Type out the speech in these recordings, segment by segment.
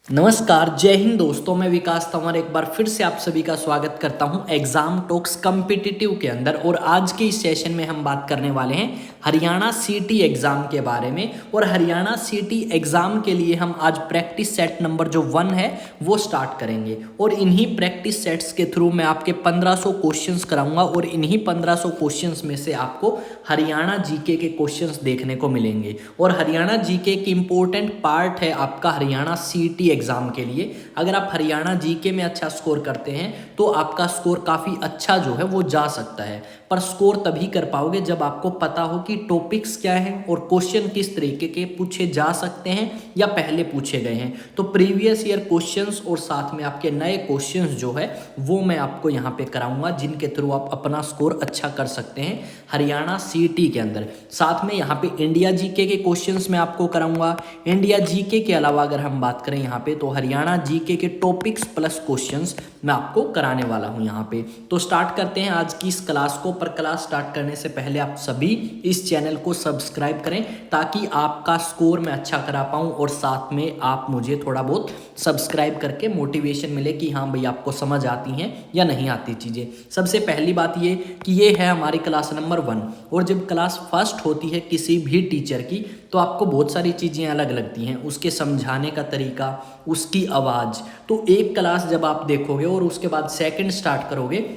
नमस्कार, जय हिंद दोस्तों। मैं विकास तंवर एक बार फिर से आप सभी का स्वागत करता हूं एग्जाम टॉक्स कॉम्पिटिटिव के अंदर। और आज के इस सेशन में हम बात करने वाले हैं हरियाणा सीटी एग्जाम के बारे में। और हरियाणा सीटी एग्जाम के लिए हम आज प्रैक्टिस सेट नंबर जो 1 है वो स्टार्ट करेंगे। और इन्हीं प्रैक्टिस सेट्स के थ्रू मैं आपके 1500 क्वेश्चंस कराऊंगा और इन्हीं 1500 क्वेश्चंस में से आपको हरियाणा जीके के क्वेश्चंस देखने को मिलेंगे। और हरियाणा जीके की इंपॉर्टेंट पार्ट है आपका हरियाणा सीटी एग्जाम के लिए। अगर आप हरियाणा जीके में अच्छा स्कोर करते हैं तो आपका स्कोर काफ़ी अच्छा जो है वो जा सकता है। पर स्कोर तभी कर पाओगे जब आपको पता हो कि टॉपिक्स क्या हैं और क्वेश्चन किस तरीके के पूछे जा सकते हैं या पहले पूछे गए हैं। तो प्रीवियस ईयर क्वेश्चंस और साथ में आपके नए क्वेश्चंस जो है वो मैं आपको यहाँ पे कराऊंगा, जिनके थ्रू आप अपना स्कोर अच्छा कर सकते हैं हरियाणा सीटी के अंदर। साथ में यहाँ पे इंडिया जीके के क्वेश्चंस मैं आपको कराऊंगा। इंडिया जीके के अलावा अगर हम बात करें यहाँ पे तो हरियाणा जीके के टॉपिक्स प्लस क्वेश्चंस मैं आपको कराने वाला हूँ यहाँ पे। तो स्टार्ट करते हैं आज की इस क्लास को। पर क्लास स्टार्ट करने से पहले आप सभी इस चैनल को सब्सक्राइब करें ताकि आपका स्कोर मैं अच्छा करा पाऊँ और साथ में आप मुझे थोड़ा बहुत सब्सक्राइब करके मोटिवेशन मिले कि हाँ भाई आपको समझ आती हैं या नहीं आती चीज़ें। सबसे पहली बात ये कि ये है हमारी क्लास नंबर 1। और जब क्लास फर्स्ट होती है किसी भी टीचर की तो आपको बहुत सारी चीज़ें अलग लगती हैं, उसके समझाने का तरीका, उसकी आवाज़। तो एक क्लास जब आप देखोगे और उसके बाद सेकंड स्टार्ट करोगे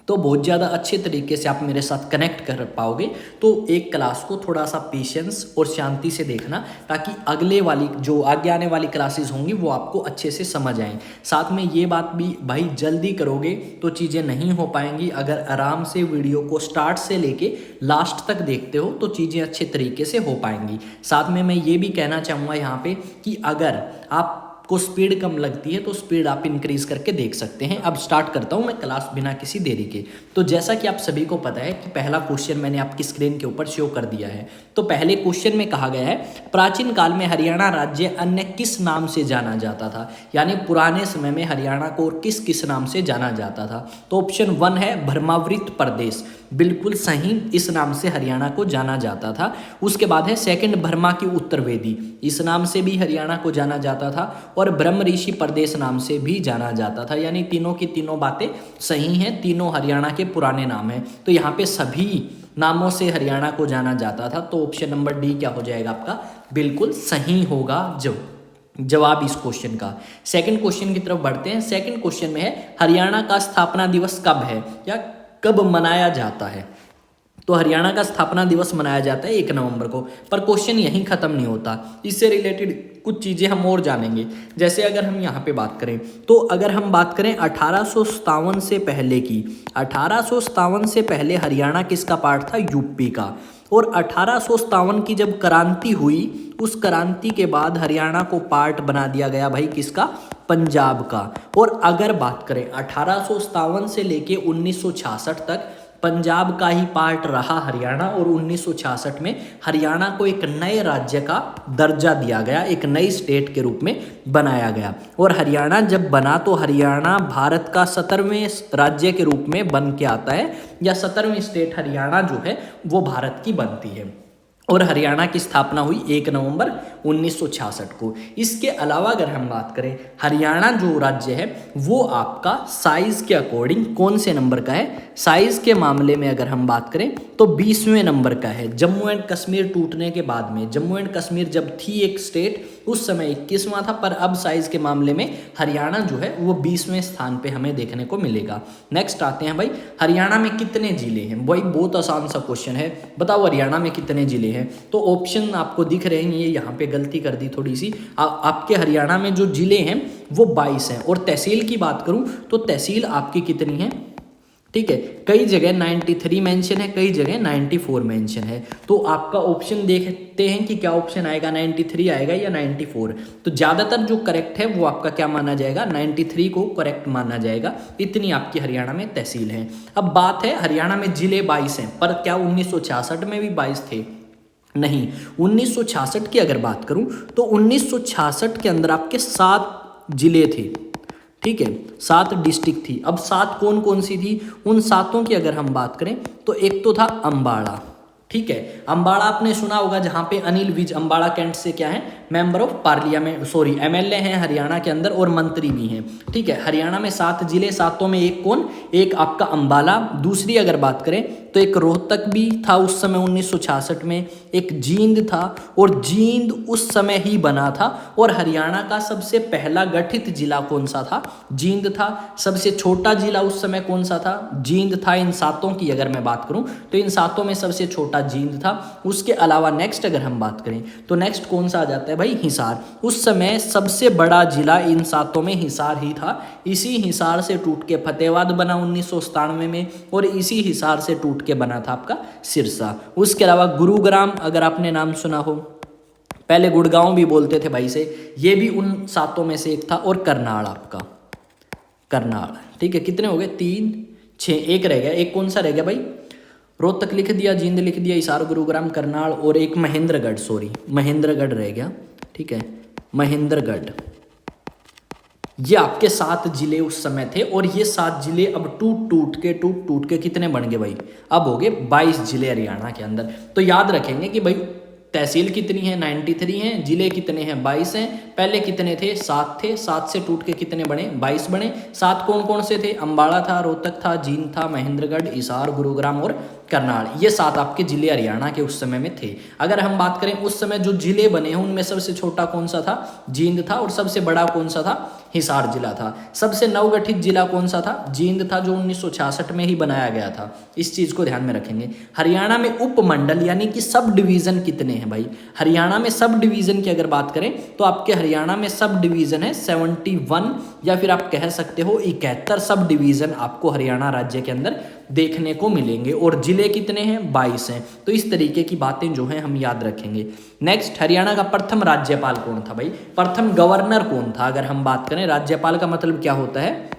तो बहुत ज़्यादा अच्छे तरीके से आप मेरे साथ कनेक्ट कर पाओगे। तो एक क्लास को थोड़ा सा पेशेंस और शांति से देखना ताकि अगले वाली जो आगे आने वाली क्लासेस होंगी वो आपको अच्छे से समझ आएँ। साथ में ये बात भी भाई जल्दी करोगे तो चीज़ें नहीं हो पाएंगी। अगर आराम से वीडियो को स्टार्ट से लेके लास्ट तक देखते हो तो चीज़ें अच्छे तरीके से हो पाएंगी। साथ में मैं ये भी कहना चाहूँगा यहाँ पे कि अगर आप को स्पीड कम लगती है तो स्पीड आप इंक्रीज करके देख सकते हैं। अब स्टार्ट करता हूं मैं क्लास बिना किसी देरी के। तो जैसा कि आप सभी को पता है कि पहला क्वेश्चन मैंने आपकी स्क्रीन के ऊपर शो कर दिया है। तो पहले क्वेश्चन में कहा गया है प्राचीन काल में हरियाणा राज्य अन्य किस नाम से जाना जाता था, यानी पुराने समय में हरियाणा को किस किस नाम से जाना जाता था। तो ऑप्शन 1 है भ्रमावृत प्रदेश, बिल्कुल सही, इस नाम से हरियाणा को जाना जाता था। उसके बाद है सेकंड भरमा की उत्तरवेदी, इस नाम से भी हरियाणा को जाना जाता था। और ब्रह्म ऋषि प्रदेश नाम से भी जाना जाता था। यानी तीनों की तीनों बातें सही हैं, तीनों हरियाणा के पुराने नाम हैं। तो यहाँ पे सभी नामों से हरियाणा को जाना जाता था। तो ऑप्शन नंबर डी क्या हो जाएगा आपका, बिल्कुल सही होगा जवाब इस क्वेश्चन का। सेकंड क्वेश्चन की तरफ बढ़ते हैं। सेकंड क्वेश्चन में है हरियाणा का स्थापना दिवस कब है या कब मनाया जाता है। तो हरियाणा का स्थापना दिवस मनाया जाता है 1 नवंबर को। पर क्वेश्चन यहीं खत्म नहीं होता, इससे रिलेटेड कुछ चीज़ें हम और जानेंगे। जैसे अगर हम यहाँ पे बात करें तो अगर हम बात करें 1857 से पहले की, 1857 से पहले हरियाणा किसका पार्ट था, यूपी का। और 1857 की जब क्रांति हुई उस क्रांति के बाद हरियाणा को पार्ट बना दिया गया भाई किसका, पंजाब का। और अगर बात करें 1857 से लेके 1966 तक पंजाब का ही पार्ट रहा हरियाणा। और 1966 में हरियाणा को एक नए राज्य का दर्जा दिया गया, एक नई स्टेट के रूप में बनाया गया। और हरियाणा जब बना तो हरियाणा भारत का 17वें राज्य के रूप में बन के आता है, या 17वीं स्टेट हरियाणा जो है वो भारत की बनती है। और हरियाणा की स्थापना हुई 1 नवंबर 1966 को। इसके अलावा अगर हम बात करें हरियाणा जो राज्य है वो आपका साइज के अकॉर्डिंग कौन से नंबर का है, साइज के मामले में अगर हम बात करें तो 20वें नंबर का है। जम्मू एंड कश्मीर टूटने के बाद में जम्मू एंड कश्मीर जब थी एक स्टेट उस समय 21वां था, पर अब साइज के मामले में हरियाणा जो है वो 20वें स्थान पे हमें देखने को मिलेगा। नेक्स्ट आते हैं भाई हरियाणा में कितने जिले हैं। भाई बहुत आसान सा क्वेश्चन है, बताओ हरियाणा में कितने जिले हैं। तो ऑप्शन आपको दिख रहे हैं, ये यहाँ पे गलती कर दी थोड़ी सी। आपके हरियाणा में जो जिले हैं वो 22 हैं। और तहसील की बात करूँ तो तहसील आपकी कितनी है, ठीक है, कई जगह 93 मेंशन है, कई जगह 94 मेंशन है। तो आपका ऑप्शन देखते हैं कि क्या ऑप्शन आएगा, 93 आएगा या 94। तो ज़्यादातर जो करेक्ट है वो आपका क्या माना जाएगा, 93 को करेक्ट माना जाएगा। इतनी आपकी हरियाणा में तहसील है। अब बात है हरियाणा में जिले 22 हैं, पर क्या 1966 में भी 22 थे, नहीं। 1966 की अगर बात करूं तो 1966 के अंदर आपके 7 जिले थे, ठीक है, 7 डिस्ट्रिक्ट थी। अब 7 कौन कौन सी थी, उन 7 की अगर हम बात करें तो एक तो था अम्बाड़ा, ठीक है। अंबाड़ा आपने सुना होगा, जहां पे अनिल विज अंबाड़ा कैंट से क्या है, member of parliament, sorry MLA हैं हरियाणा के अंदर और मंत्री भी हैं। ठीक है, हरियाणा में 7 जिले, 7 में एक कौन, एक आपका अंबाला। दूसरी अगर बात करें तो एक रोहतक भी था उस समय 1966 में, एक जींद था, और जींद उस समय ही बना था। और हरियाणा का सबसे पहला गठित जिला कौन सा था, जींद था। सबसे छोटा जिला उस समय कौन सा था, जींद था। इन 7 की अगर मैं बात करूं तो इन 7 में सबसे छोटा जींद था। उसके अलावा नेक्स्ट अगर हम बात करें तो नेक्स्ट कौन सा आ जाता है भाई, हिसार। उस समय सबसे बड़ा जिला इन 7 में हिसार ही था। इसी हिसार से टूट के फतेहाबाद बना 1997 में, और इसी हिसार से टूट के बना था आपका सिरसा। उसके अलावा गुरुग्राम अगर आपने नाम सुना हो, पहले गुड़गांव भी बोलते थे भाई से, ये भी उन 7 में से एक था। और करनाल आपका, करनाल। ठीक है, कितने हो गए, 3 6, एक रह गया। एक कौन सा रह गया भाई, रोहतक लिख दिया, जींद लिख दिया, हिसार, गुरुग्राम, करनाल, और एक महेंद्रगढ़, सॉरी महेंद्रगढ़ रह गया। ठीक है, महेंद्रगढ़। ये आपके 7 जिले उस समय थे, और ये 7 जिले अब टूट टूट के कितने बन गए भाई, अब हो गए 22 जिले हरियाणा के अंदर। तो याद रखेंगे कि भाई तहसील कितनी है, 93 हैं, जिले कितने हैं, 22 हैं। पहले कितने थे, 7 थे, 7 से टूट के कितने बने, 22 बने। 7 कौन कौन से थे, अंबाला था, रोहतक था, जींद था, महेंद्रगढ़, हिसार, गुरुग्राम और करनाल। ये 7 आपके जिले हरियाणा के उस समय में थे। अगर हम बात करें उस समय जो जिले बने हैं उनमें सबसे छोटा कौन सा था, जींद था, और सबसे बड़ा कौन सा था, हिसार जिला था। सबसे नवगठित जिला कौन सा था, जींद था, जो 1966 में ही बनाया गया था। इस चीज को ध्यान में रखेंगे। हरियाणा में उपमंडल यानी कि सब डिवीजन कितने हैं भाई, हरियाणा में सब डिवीजन की अगर बात करें तो आपके हरियाणा में सब डिवीजन है 71, या फिर आप कह सकते हो 71 सब डिवीजन आपको हरियाणा राज्य के अंदर देखने को मिलेंगे। और जिले कितने हैं, 22 हैं। तो इस तरीके की बातें जो हैं हम याद रखेंगे। नेक्स्ट, हरियाणा का प्रथम राज्यपाल कौन था भाई, प्रथम गवर्नर कौन था। अगर हम बात करें राज्यपाल का मतलब क्या होता है,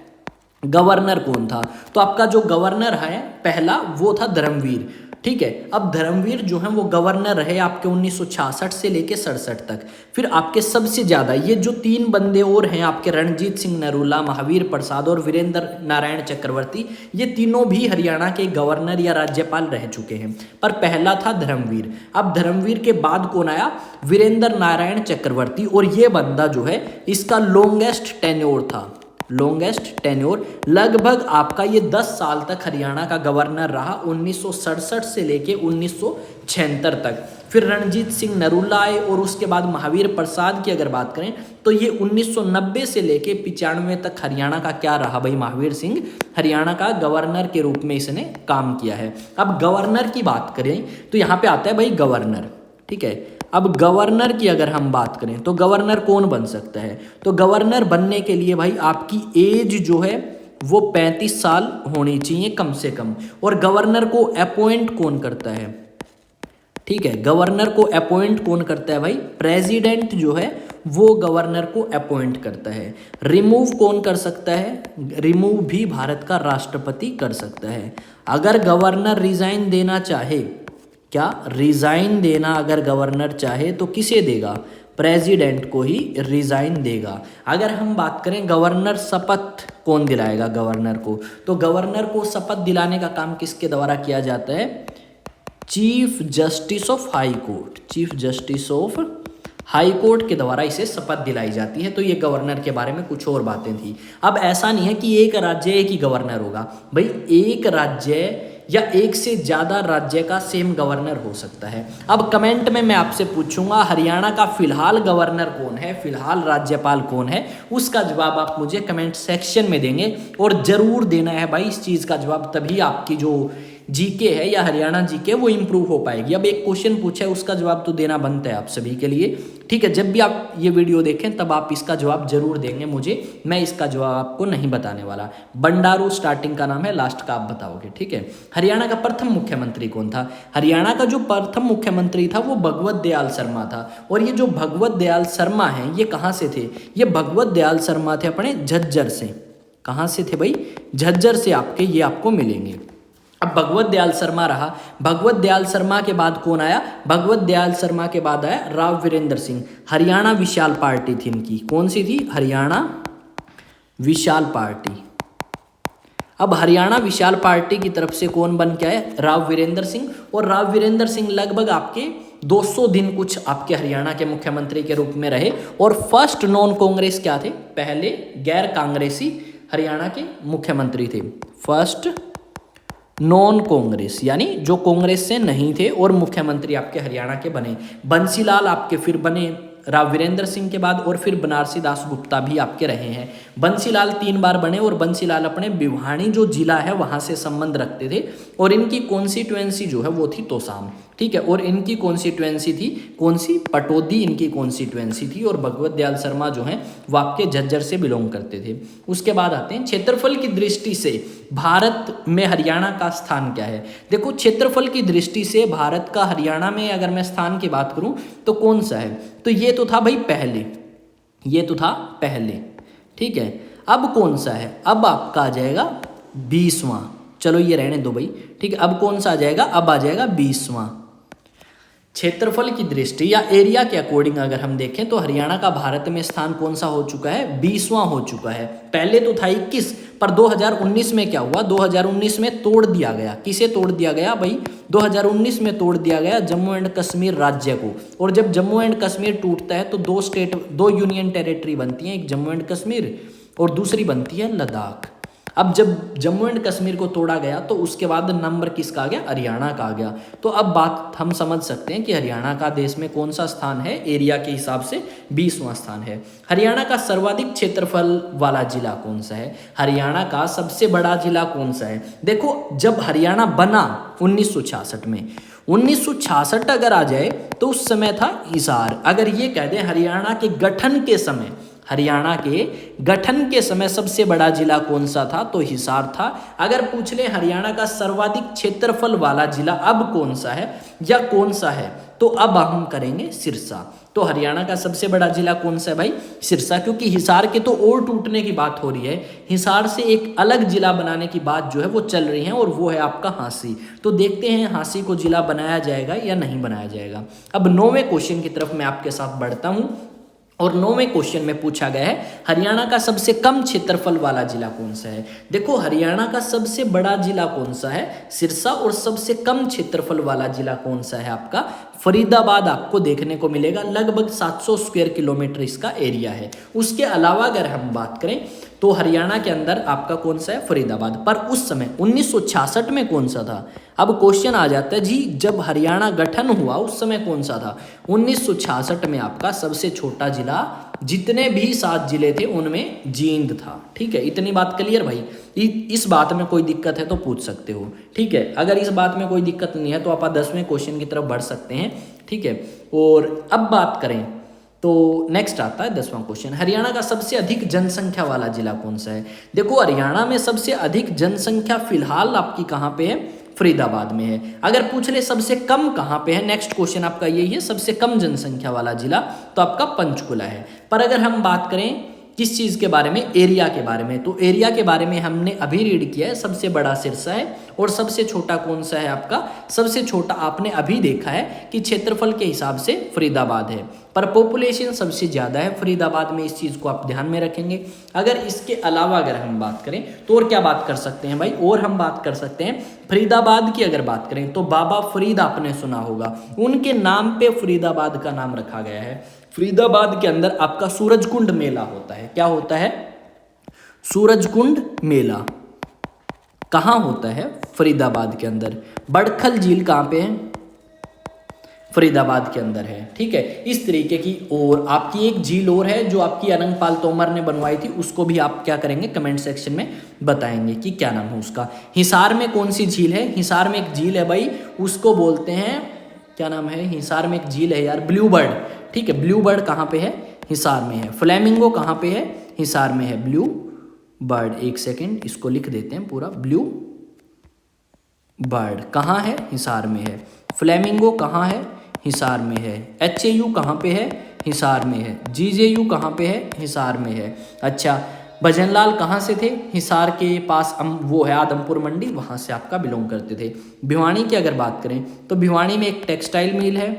गवर्नर कौन था, तो आपका जो गवर्नर है पहला वो था धर्मवीर। ठीक है, अब धर्मवीर जो है वो गवर्नर रहे आपके 1966 से लेके 67 तक। फिर आपके सबसे ज्यादा ये जो 3 बंदे और हैं आपके, रणजीत सिंह नरूला, महावीर प्रसाद और वीरेंद्र नारायण चक्रवर्ती, ये तीनों भी हरियाणा के गवर्नर या राज्यपाल रह चुके हैं। पर पहला था धर्मवीर। अब धर्मवीर के बाद कौन आया, वीरेंद्र नारायण चक्रवर्ती। और ये बंदा जो है इसका लॉन्गेस्ट टेन्योर था, लॉन्गेस्ट टेन्योर। लगभग आपका ये 10 साल तक हरियाणा का गवर्नर रहा, 1967 से लेके 1976 तक। फिर रणजीत सिंह नरूला आए, और उसके बाद महावीर प्रसाद की अगर बात करें तो ये 1990 से लेके 95 तक हरियाणा का क्या रहा भाई, महावीर सिंह हरियाणा का गवर्नर के रूप में इसने काम किया है। अब गवर्नर की बात करें तो यहाँ पे आता है भाई गवर्नर। ठीक है, अब गवर्नर की अगर हम बात करें तो गवर्नर कौन बन सकता है, तो गवर्नर बनने के लिए भाई आपकी एज जो है वो 35 साल होनी चाहिए कम से कम। और गवर्नर को अपॉइंट कौन करता है, ठीक है, गवर्नर को अपॉइंट कौन करता है भाई, प्रेसिडेंट जो है वो गवर्नर को अपॉइंट करता है। रिमूव कौन कर सकता है, रिमूव भी भारत का राष्ट्रपति कर सकता है। अगर गवर्नर रिजाइन देना चाहे, क्या रिजाइन देना अगर गवर्नर चाहे तो किसे देगा, प्रेसिडेंट को ही रिजाइन देगा। अगर हम बात करें गवर्नर शपथ कौन दिलाएगा गवर्नर को, तो गवर्नर को शपथ दिलाने का काम किसके द्वारा किया जाता है, chief justice of high court, chief justice of high court के द्वारा इसे शपथ दिलाई जाती है। तो ये गवर्नर के बारे में कुछ और बातें थी। अब ऐसा नहीं है कि एक राज्य एक ही गवर्नर होगा भाई, एक राज्य या एक से ज्यादा राज्य का सेम गवर्नर हो सकता है। अब कमेंट में मैं आपसे पूछूंगा हरियाणा का फिलहाल गवर्नर कौन है, फिलहाल राज्यपाल कौन है, उसका जवाब आप मुझे कमेंट सेक्शन में देंगे। और जरूर देना है भाई इस चीज का जवाब, तभी आपकी जो जीके है या हरियाणा जीके वो इंप्रूव हो पाएगी। अब एक क्वेश्चन पूछा है उसका जवाब तो देना बनता है आप सभी के लिए। ठीक है, जब भी आप ये वीडियो देखें तब आप इसका जवाब जरूर देंगे मुझे, मैं इसका जवाब आपको नहीं बताने वाला। बंडारू स्टार्टिंग का नाम है, लास्ट का आप बताओगे। ठीक है, हरियाणा का प्रथम मुख्यमंत्री कौन था, हरियाणा का जो प्रथम मुख्यमंत्री था वो भगवत दयाल शर्मा था। और ये जो भगवत दयाल शर्मा है ये कहाँ से थे, ये भगवत दयाल शर्मा थे अपने झज्जर से। कहाँ से थे भाई, झज्जर से आपके ये आपको मिलेंगे। अब भगवत दयाल शर्मा रहा, भगवत दयाल शर्मा के बाद कौन आया, भगवत दयाल शर्मा के बाद आया राव वीरेंद्र सिंह। हरियाणा विशाल पार्टी थी इनकी, कौन सी थी, हरियाणा विशाल पार्टी। अब हरियाणा विशाल पार्टी की तरफ से कौन बन के आए? राव वीरेंद्र सिंह। और राव वीरेंद्र सिंह लगभग आपके 200 दिन कुछ आपके हरियाणा के मुख्यमंत्री के रूप में रहे। और फर्स्ट नॉन कांग्रेस क्या थे? पहले गैर कांग्रेसी हरियाणा के मुख्यमंत्री थे। फर्स्ट नॉन कांग्रेस यानी जो कांग्रेस से नहीं थे और मुख्यमंत्री आपके हरियाणा के बने। बंसीलाल आपके फिर बने राव वीरेंद्र सिंह के बाद, और फिर बनारसी दास गुप्ता भी आपके रहे हैं। बंसीलाल 3 बार बने और बंसीलाल अपने भिवानी जो जिला है वहां से संबंध रखते थे, और इनकी कॉन्स्टिट्यूएंसी जो है वो थी तोसाम, ठीक है। और इनकी कॉन्स्टिट्यूएंसी थी कौन सी? पटौदी इनकी कॉन्स्टिट्यूएंसी थी, और भगवत दयाल शर्मा जो हैं वो आपके झज्जर से बिलोंग करते थे। उसके बाद आते हैं क्षेत्रफल की दृष्टि से भारत में हरियाणा का स्थान क्या है। देखो क्षेत्रफल की दृष्टि से भारत का हरियाणा में अगर मैं स्थान की बात करूं तो कौन सा है? तो ये तो था भाई पहले, ये तो था पहले, ठीक है। अब कौन सा है? अब आपका आ जाएगा 20वां। चलो ये रहने दो भाई, ठीक है। अब कौन सा आ जाएगा? अब आ जाएगा 20वां। क्षेत्रफल की दृष्टि या एरिया के अकॉर्डिंग अगर हम देखें तो हरियाणा का भारत में स्थान कौन सा हो चुका है? 20वां हो चुका है। पहले तो था 21, पर 2019 में क्या हुआ? 2019 में तोड़ दिया गया। किसे तोड़ दिया गया भाई? 2019 में तोड़ दिया गया जम्मू एंड कश्मीर राज्य को। और जब जम्मू एंड कश्मीर टूटता है तो 2 यूनियन टेरिटरी बनती हैं, एक जम्मू एंड कश्मीर और दूसरी बनती है लद्दाख। अब जब जम्मू एंड कश्मीर को तोड़ा गया तो उसके बाद नंबर किसका आ गया? हरियाणा का आ गया। तो अब बात हम समझ सकते हैं कि हरियाणा का देश में कौन सा स्थान है? एरिया के हिसाब से 20वां स्थान है। हरियाणा का सर्वाधिक क्षेत्रफल वाला जिला कौन सा है? हरियाणा का सबसे बड़ा जिला कौन सा है? देखो जब हरियाणा बना 1966 में, 1966 अगर आ जाए तो उस समय था हिसार। अगर ये कह दें हरियाणा के गठन के समय, हरियाणा के गठन के समय सबसे बड़ा जिला कौन सा था? तो हिसार था। अगर पूछ ले हरियाणा का सर्वाधिक क्षेत्रफल वाला जिला अब कौन सा है या कौन सा है, तो अब हम करेंगे सिरसा। तो हरियाणा का सबसे बड़ा जिला कौन सा है भाई? सिरसा। क्योंकि हिसार के तो और टूटने की बात हो रही है, हिसार से एक अलग जिला बनाने की बात जो है वो चल रही है, और वो है आपका हांसी। तो देखते हैं हांसी को जिला बनाया जाएगा या नहीं बनाया जाएगा। अब 9वें क्वेश्चन की तरफ मैं आपके साथ बढ़ता हूं, और 9वें क्वेश्चन में पूछा गया है हरियाणा का सबसे कम क्षेत्रफल वाला जिला कौन सा है। देखो हरियाणा का सबसे बड़ा जिला कौन सा है? सिरसा। और सबसे कम क्षेत्रफल वाला जिला कौन सा है? आपका फरीदाबाद आपको देखने को मिलेगा। लगभग 700 स्क्वायर किलोमीटर इसका एरिया है। उसके अलावा अगर हम बात करें तो हरियाणा के अंदर आपका कौन सा है? फरीदाबाद। पर उस समय 1966 में कौन सा था? अब क्वेश्चन आ जाता है जी जब हरियाणा गठन हुआ उस समय कौन सा था? 1966 में आपका सबसे छोटा जिला, जितने भी 7 जिले थे उनमें जींद था। ठीक है, इतनी बात क्लियर भाई। इस बात में कोई दिक्कत है तो पूछ सकते हो। ठीक है, अगर इस बात में कोई दिक्कत नहीं है तो आप 10वें क्वेश्चन की तरफ बढ़ सकते हैं। ठीक है, और अब बात करें तो नेक्स्ट आता है 10वां क्वेश्चन, हरियाणा का सबसे अधिक जनसंख्या वाला जिला कौन सा है? देखो हरियाणा में सबसे अधिक जनसंख्या फिलहाल आपकी कहाँ पे है? फरीदाबाद में है। अगर पूछ ले सबसे कम कहाँ पे है, नेक्स्ट क्वेश्चन आपका यही है, सबसे कम जनसंख्या वाला जिला तो आपका पंचकुला है। पर अगर हम बात करें किस चीज़ के बारे में? एरिया के बारे में, तो एरिया के बारे में हमने अभी रीड किया है, सबसे बड़ा सिरसा है और सबसे छोटा कौन सा है आपका? सबसे छोटा आपने अभी देखा है कि क्षेत्रफल के हिसाब से फरीदाबाद है, पर पॉपुलेशन सबसे ज़्यादा है फरीदाबाद में। इस चीज़ को आप ध्यान में रखेंगे। अगर इसके अलावा अगर हम बात करें तो और क्या बात कर सकते हैं भाई? और हम बात कर सकते हैं फरीदाबाद की। अगर बात करें तो बाबा फरीद आपने सुना होगा, उनके नाम पे फरीदाबाद का नाम रखा गया है। फरीदाबाद के अंदर आपका सूरजकुंड मेला होता है। क्या होता है? सूरजकुंड मेला कहाँ होता है? फरीदाबाद के अंदर। बड़खल झील कहाँ पे है? फरीदाबाद के अंदर है। ठीक है, इस तरीके की और आपकी एक झील और है जो आपकी अनंगपाल तोमर ने बनवाई थी, उसको भी आप क्या करेंगे? कमेंट सेक्शन में बताएंगे कि क्या नाम है उसका। हिसार में कौन सी झील है? हिसार में एक झील है भाई, उसको बोलते हैं, क्या नाम है? हिसार में एक झील है यार, ब्लू बर्ड। ठीक है, ब्लू बर्ड कहाँ पे है? हिसार में है। फ्लेमिंगो कहाँ पे है? हिसार में है। ब्लू बर्ड, एक सेकेंड इसको लिख देते हैं पूरा। ब्लू बर्ड कहाँ है? हिसार में है। फ्लेमिंगो कहाँ है? हिसार में है। HAU कहाँ पे है? हिसार में है। GJU कहाँ पे है? हिसार में है। अच्छा, भजनलाल कहाँ से थे? हिसार के पास वो है आदमपुर मंडी, वहाँ से आपका बिलोंग करते थे। भिवानी की अगर बात करें तो भिवानी में एक टेक्सटाइल मिल है।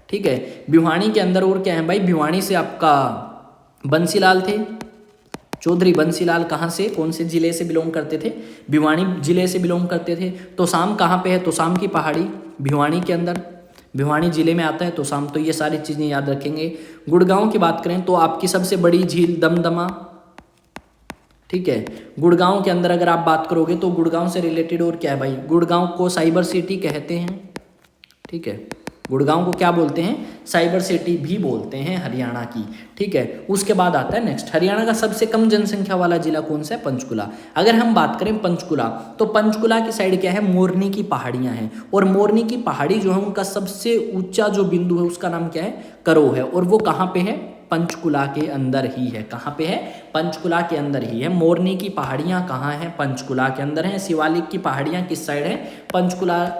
ठीक है, भिवानी के अंदर और क्या है भाई? भिवानी से आपका बंसीलाल थे, चौधरी बंसीलाल कहाँ से, कौन से जिले से बिलोंग करते थे, भिवानी जिले से बिलोंग करते थे। तोसाम कहाँ पे है, तोसाम की पहाड़ी भिवानी के अंदर, भिवानी जिले में आता है तोसाम। तो ये सारी चीज़ें याद रखेंगे। गुड़गांव की बात करें तो आपकी सबसे बड़ी झील दमदमा, ठीक है। गुड़गांव के अंदर अगर आप बात करोगे तो गुड़गांव से रिलेटेड और क्या है भाई, गुड़गांव को साइबर सिटी कहते हैं, ठीक है। गुड़गांव को क्या बोलते हैं, साइबर सिटी भी बोलते हैं हरियाणा की, ठीक है। उसके बाद आता है नेक्स्ट, हरियाणा का सबसे कम जनसंख्या वाला जिला कौन सा है, पंचकुला। अगर हम बात करें पंचकुला, तो पंचकुला की साइड क्या है, मोरनी की पहाड़ियां हैं, और मोरनी की पहाड़ी जो है उनका सबसे ऊंचा जो बिंदु है उसका नाम क्या है, करो है, और वो कहाँ पे है, पंचकुला के अंदर ही है। कहाँ पे है, पंचकुला के अंदर ही है। मोरनी की पहाड़ियाँ कहाँ हैं, पंचकुला के अंदर हैं। शिवालिक की पहाड़ियाँ किस साइड है, पंचकुला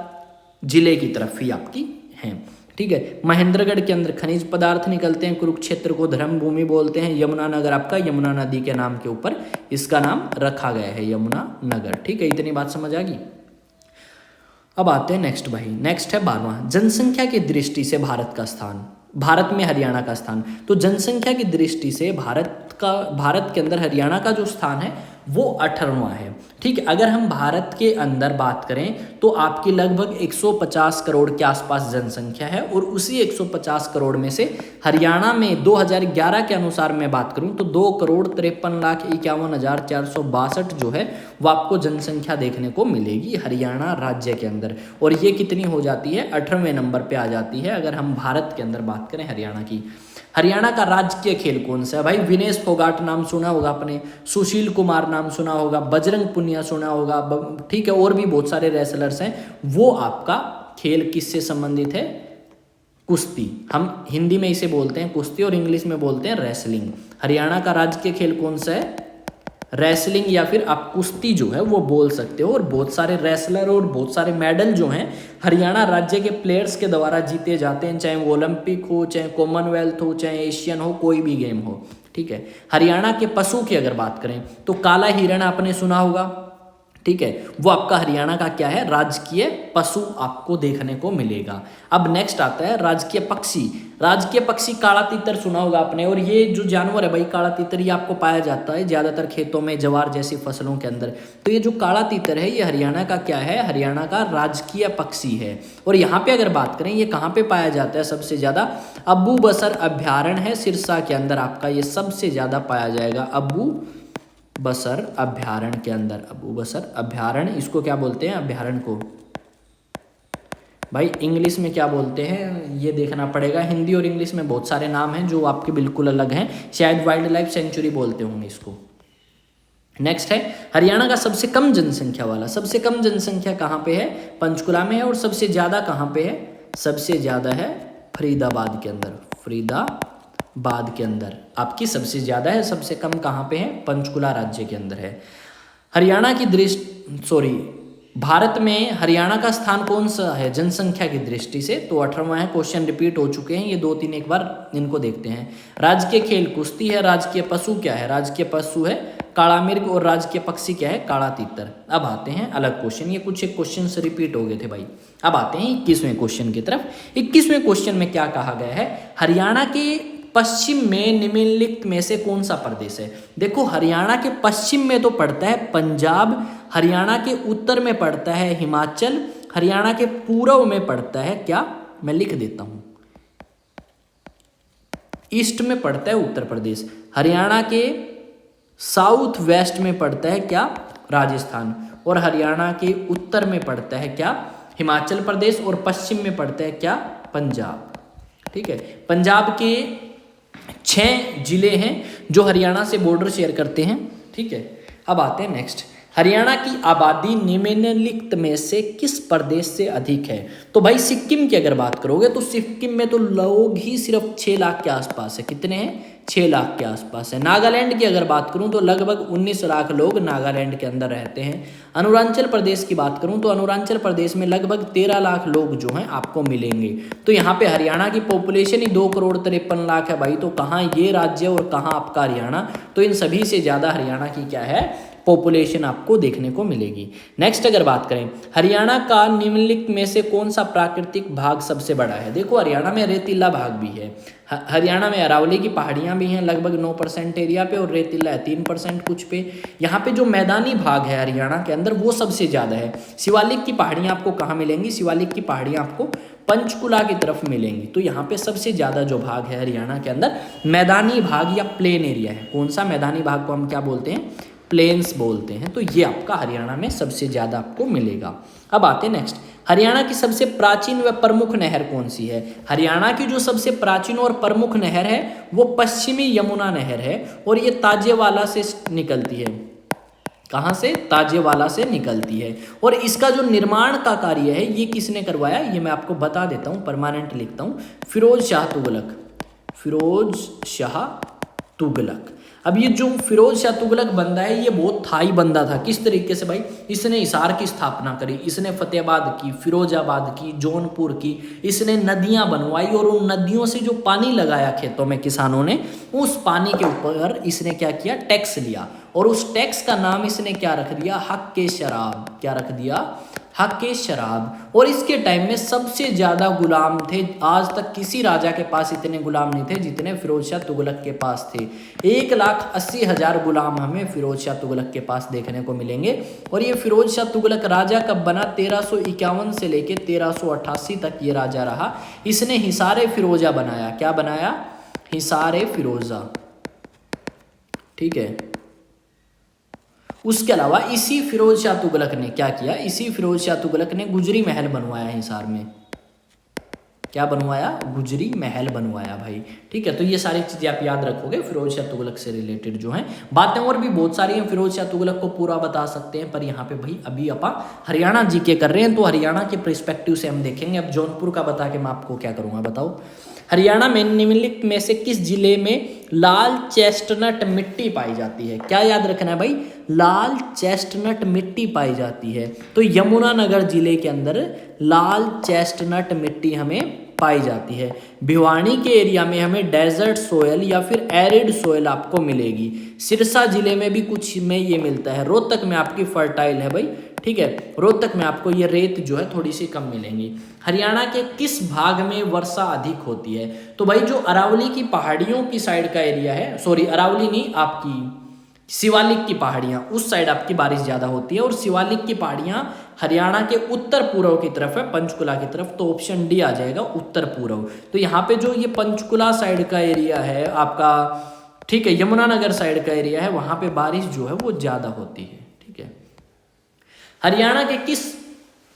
जिले की तरफ ही आपकी हैं, ठीक है। महेंद्रगढ़ के अंदर खनिज पदार्थ निकलते हैं। कुरुक्षेत्र को धर्म भूमि बोलते हैं। यमुनानगर आपका यमुना नदी के नाम के ऊपर इसका नाम रखा गया है, यमुनानगर, ठीक है। इतनी बात समझ आ गई। अब आते हैं नेक्स्ट भाई, नेक्स्ट है 12वां, जनसंख्या की दृष्टि से भारत का स्थान, भारत में हरियाणा का स्थान। तो जनसंख्या की दृष्टि से भारत के अंदर हरियाणा का जो स्थान है वो 18वां है, ठीक है। अगर हम भारत के अंदर बात करें तो आपकी लगभग 150 करोड़ के आसपास जनसंख्या है, और उसी 150 करोड़ में से हरियाणा में 2011 के अनुसार मैं बात करूं तो 2,53,51,462 जो है वो आपको जनसंख्या देखने को मिलेगी हरियाणा राज्य के अंदर, और ये कितनी हो जाती है, 18वें नंबर पे आ जाती है अगर हम भारत के अंदर बात करें हरियाणा की। हरियाणा का राजकीय खेल कौन सा है भाई, विनेश फोगाट नाम सुना होगा आपने, सुशील कुमार नाम सुना होगा, बजरंग पुनिया सुना होगा, ठीक है, और भी बहुत सारे रेसलर्स हैं। वो आपका खेल किससे संबंधित है, कुश्ती। हम हिंदी में इसे बोलते हैं कुश्ती और इंग्लिश में बोलते हैं रेसलिंग। हरियाणा का राजकीय खेल कौन सा है, रेसलिंग, या फिर आप कुश्ती जो है वो बोल सकते हो। और बहुत सारे रेसलर और बहुत सारे मेडल जो हैं हरियाणा राज्य के प्लेयर्स के द्वारा जीते जाते हैं, चाहे वो ओलंपिक हो, चाहे कॉमनवेल्थ हो, चाहे एशियन हो, कोई भी गेम हो, ठीक है। हरियाणा के पशु की अगर बात करें तो काला हिरण आपने सुना होगा, ठीक है, वो आपका हरियाणा का क्या है, राजकीय पशु आपको देखने को मिलेगा। अब नेक्स्ट आता है राजकीय पक्षी। राजकीय पक्षी काला तीतर सुना होगा आपने, और ये जो जानवर है भाई काला तीतर, ये आपको पाया जाता है ज्यादातर खेतों में, ज्वार जैसी फसलों के अंदर। तो ये जो काला तीतर है ये हरियाणा का क्या है, हरियाणा का राजकीय पक्षी है। और यहाँ पे अगर बात करें ये कहाँ पे पाया जाता है सबसे ज्यादा, अबू बसर अभ्यारण्य है सिरसा के अंदर आपका, ये सबसे ज्यादा पाया जाएगा अबू बसर अभ्यारण्य के अंदर। अबू बसर अभ्यारण्य, इसको क्या बोलते हैं, अभ्यारण्य को भाई इंग्लिश में क्या बोलते हैं ये देखना पड़ेगा। हिंदी और इंग्लिश में बहुत सारे नाम हैं जो आपके बिल्कुल अलग हैं, शायद वाइल्ड लाइफ सेंचुरी बोलते होंगे इसको। नेक्स्ट है हरियाणा का सबसे कम जनसंख्या वाला, सबसे कम जनसंख्या कहाँ पे है, पंचकुला में है, और सबसे ज्यादा कहाँ पे है, सबसे ज्यादा है फरीदाबाद के अंदर, फरीदाबाद के अंदर आपकी सबसे ज्यादा है। सबसे कम कहाँ पे है, पंचकुला राज्य के अंदर है। हरियाणा की भारत में हरियाणा का स्थान कौन सा है जनसंख्या की दृष्टि से, तो 18वां है। क्वेश्चन रिपीट हो चुके हैं ये 2-3, एक बार इनको देखते हैं। राजकीय खेल कुश्ती है, राजकीय पशु क्या है, राजकीय पशु है काला मिर्ग, और राजकीय पक्षी क्या है, काला तीतर। अब आते हैं अलग क्वेश्चन, ये कुछ एक क्वेश्चन से रिपीट हो गए थे भाई। अब आते हैं 21वें क्वेश्चन की तरफ। 21वें क्वेश्चन में क्या कहा गया है, हरियाणा के पश्चिम में निम्नलिखित में से कौन सा प्रदेश है। देखो हरियाणा के पश्चिम में तो पड़ता है पंजाब, हरियाणा के उत्तर में पड़ता है हिमाचल, हरियाणा के पूर्व में पड़ता है क्या, मैं लिख देता हूं, ईस्ट में पड़ता है उत्तर प्रदेश, हरियाणा के साउथ वेस्ट में पड़ता है क्या, राजस्थान, और हरियाणा के उत्तर में पड़ता है क्या, हिमाचल प्रदेश, और पश्चिम में पड़ता है क्या, पंजाब। ठीक है, पंजाब के 6 जिले हैं जो हरियाणा से बॉर्डर शेयर करते हैं। ठीक है, अब आते हैं नेक्स्ट, हरियाणा की आबादी निम्नलिखित में से किस प्रदेश से अधिक है। तो भाई सिक्किम की अगर बात करोगे तो सिक्किम में तो लोग ही सिर्फ 6 लाख के आसपास है। कितने हैं, 6 लाख के आसपास है। नागालैंड की अगर बात करूं तो लगभग 19 लाख लोग नागालैंड के अंदर रहते हैं। अरुणाचल प्रदेश की बात करूं तो अरुणाचल प्रदेश में लगभग 13 लाख लोग जो हैं आपको मिलेंगे। तो यहाँ पे हरियाणा की पॉपुलेशन ही 2,53 लाख है भाई। तो कहाँ ये राज्य और कहाँ आपका हरियाणा, तो इन सभी से ज़्यादा हरियाणा की क्या है, पॉपुलेशन आपको देखने को मिलेगी। नेक्स्ट अगर बात करें, हरियाणा का निम्नलिखित में से कौन सा प्राकृतिक भाग सबसे बड़ा है? देखो हरियाणा में रेतीला भाग भी है, हरियाणा में अरावली की पहाड़ियाँ भी हैं लगभग 9% एरिया पे, और रेतीला है 3% कुछ पे। यहाँ पे जो मैदानी भाग है हरियाणा के अंदर वो सबसे ज़्यादा है। शिवालिक की पहाड़ियाँ आपको कहाँ मिलेंगी? शिवालिक की पहाड़ियाँ आपको पंचकुला की तरफ मिलेंगी। तो यहाँ पे सबसे ज़्यादा जो भाग है हरियाणा के अंदर मैदानी भाग या प्लेन एरिया है। कौन सा? मैदानी भाग को हम क्या बोलते हैं? प्लेन्स बोलते हैं। तो ये आपका हरियाणा में सबसे ज़्यादा आपको मिलेगा। अब आते हैं नेक्स्ट, हरियाणा की सबसे प्राचीन व प्रमुख नहर कौन सी है? हरियाणा की जो सबसे प्राचीन और प्रमुख नहर है वो पश्चिमी यमुना नहर है, और ये ताजेवाला से निकलती है। कहाँ से? ताजेवाला से निकलती है। और इसका जो निर्माण का कार्य है ये किसने करवाया? ये मैं आपको बता देता हूँ, परमानेंट लिखता हूँ, फिरोज शाह तुगलक। फिरोज शाह तुगलक। अब ये जो फिरोज शाह तुगलक बंदा है ये बहुत थाई बंदा था। किस तरीके से भाई? इसने हिसार की स्थापना करी, इसने फतेहाबाद की, फिरोजाबाद की, जौनपुर की, इसने नदियां बनवाई, और उन नदियों से जो पानी लगाया खेतों में किसानों ने, उस पानी के ऊपर इसने क्या किया? टैक्स लिया, और उस टैक्स का नाम इसने क्या रख दिया? हक के शराब। क्या रख दिया? हक के शराब। और इसके टाइम में सबसे ज़्यादा गुलाम थे। आज तक किसी राजा के पास इतने गुलाम नहीं थे जितने फिरोज शाह तुगलक के पास थे। 1,80,000 गुलाम हमें फिरोज शाह तुगलक के पास देखने को मिलेंगे। और ये फिरोज शाह तुगलक राजा कब बना? 1351 से लेके 1388 तक ये राजा रहा। इसने हिसारे फिरोजा बनाया। क्या बनाया? हिसारे फिरोजा। ठीक है। उसके अलावा इसी फिरोज शाह तुगलक ने क्या किया? इसी फिरोज शाह तुगलक ने गुजरी महल बनवाया हिसार में। क्या बनवाया? गुजरी महल बनवाया भाई। ठीक है, तो ये सारी चीजें आप याद रखोगे फिरोज शाह तुगलक से रिलेटेड जो हैं बातें। और भी बहुत सारी हैं, फिरोज शाह तुगलक को पूरा बता सकते हैं, पर यहाँ पे भाई अभी अपन हरियाणा जीके कर रहे हैं, तो हरियाणा के पर्सपेक्टिव से हम देखेंगे। अब जौनपुर का बता के मैं आपको क्या करूँगा, बताओ। हरियाणा में निम्नलिखित में से किस जिले में लाल चेस्टनट मिट्टी पाई जाती है? क्या याद रखना है भाई? लाल चेस्टनट मिट्टी पाई जाती है। तो यमुनानगर जिले के अंदर लाल चेस्टनट मिट्टी हमें पाई जाती है। भिवानी के एरिया में हमें डेजर्ट सोयल या फिर एरिड सोयल आपको मिलेगी। सिरसा जिले में भी कुछ में ये मिलता है। रोहतक में आपकी फर्टाइल है भाई। ठीक है, रोहतक में आपको ये रेत जो है थोड़ी सी कम मिलेंगी। हरियाणा के किस भाग में वर्षा अधिक होती है? तो भाई जो अरावली की पहाड़ियों की साइड का एरिया है, सॉरी अरावली नहीं, आपकी शिवालिक की पहाड़ियाँ, उस साइड आपकी बारिश ज़्यादा होती है। और शिवालिक की पहाड़ियाँ हरियाणा के उत्तर पूर्व की तरफ है, पंचकुला की तरफ। तो ऑप्शन डी आ जाएगा, उत्तर पूर्व। तो यहाँ पे जो ये पंचकुला साइड का एरिया है आपका, ठीक है, यमुनानगर साइड का एरिया है, वहाँ पे बारिश जो है वो ज़्यादा होती है। ठीक है। हरियाणा के किस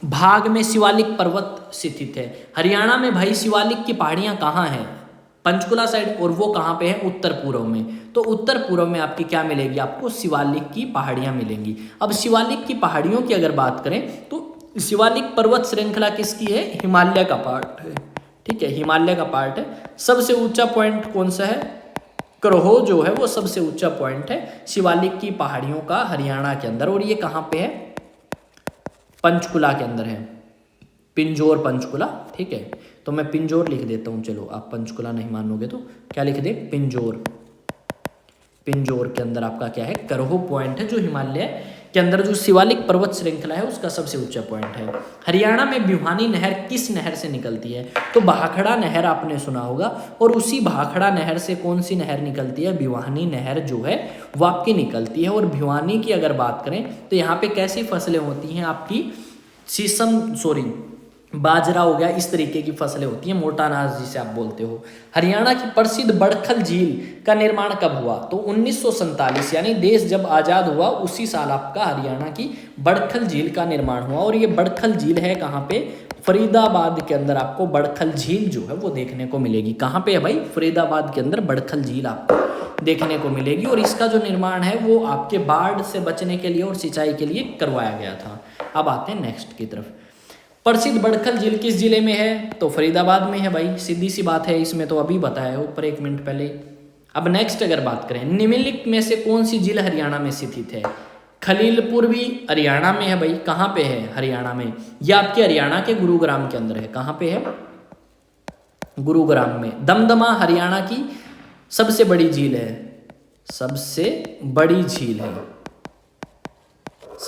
भाग में शिवालिक पर्वत स्थित है? हरियाणा में भाई शिवालिक की पहाड़ियाँ कहाँ हैं? पंचकुला साइड, और वो कहाँ पे है? उत्तर पूर्व में। तो उत्तर पूर्व में आपकी क्या मिलेगी? आपको शिवालिक की पहाड़ियाँ मिलेंगी। अब शिवालिक की पहाड़ियों की अगर बात करें तो शिवालिक पर्वत श्रृंखला किसकी है? हिमालय का पार्ट है। ठीक है, हिमालय का पार्ट है। सबसे ऊंचा पॉइंट कौन सा है? करोहो जो है वो सबसे ऊंचा पॉइंट है शिवालिक की पहाड़ियों का हरियाणा के अंदर। और ये कहाँ पे है? पंचकुला के अंदर है, पिंजौर पंचकुला। ठीक है, तो मैं पिंजौर लिख देता हूँ। चलो, आप पंचकुला नहीं मानोगे तो क्या लिख दे? पिंजौर। पिंजौर के अंदर आपका क्या है? करोहो पॉइंट है, जो हिमालय के अंदर जो शिवालिक पर्वत श्रृंखला है उसका सबसे ऊंचा पॉइंट है। हरियाणा में भिवानी नहर किस नहर से निकलती है? तो भाखड़ा नहर आपने सुना होगा। और उसी भाखड़ा नहर से कौन सी नहर निकलती है? भिवानी नहर जो है वो आपकी निकलती है। और भिवानी की अगर बात करें तो यहाँ पे कैसी फसलें होती हैं आपकी? बाजरा हो गया, इस तरीके की फसलें होती हैं, मोटा अनाज जिसे आप बोलते हो। हरियाणा की प्रसिद्ध बड़खल झील का निर्माण कब हुआ? तो 1947, यानी देश जब आज़ाद हुआ उसी साल आपका हरियाणा की बड़खल झील का निर्माण हुआ। और ये बड़खल झील है कहाँ पे? फरीदाबाद के अंदर आपको बड़खल झील जो है वो देखने को मिलेगी। कहाँ पे है भाई? फरीदाबाद के अंदर बड़खल झील आपको देखने को मिलेगी। और इसका जो निर्माण है वो आपके बाढ़ से बचने के लिए और सिंचाई के लिए करवाया गया था। अब आते हैं नेक्स्ट की तरफ। प्रसिद्ध बड़खल झील किस जिले में है? तो फरीदाबाद में है भाई, सीधी सी बात है, इसमें तो अभी बताया है ऊपर 1 मिनट पहले। अब नेक्स्ट अगर बात करें, निम्नलिखित में से कौन सी झील हरियाणा में स्थित है? खलीलपुर भी हरियाणा में है भाई। कहाँ पे है? हरियाणा में। यह आपके हरियाणा के गुरुग्राम के अंदर है। कहाँ पे है? गुरुग्राम में। दमदमा हरियाणा की सबसे बड़ी झील है, सबसे बड़ी झील है।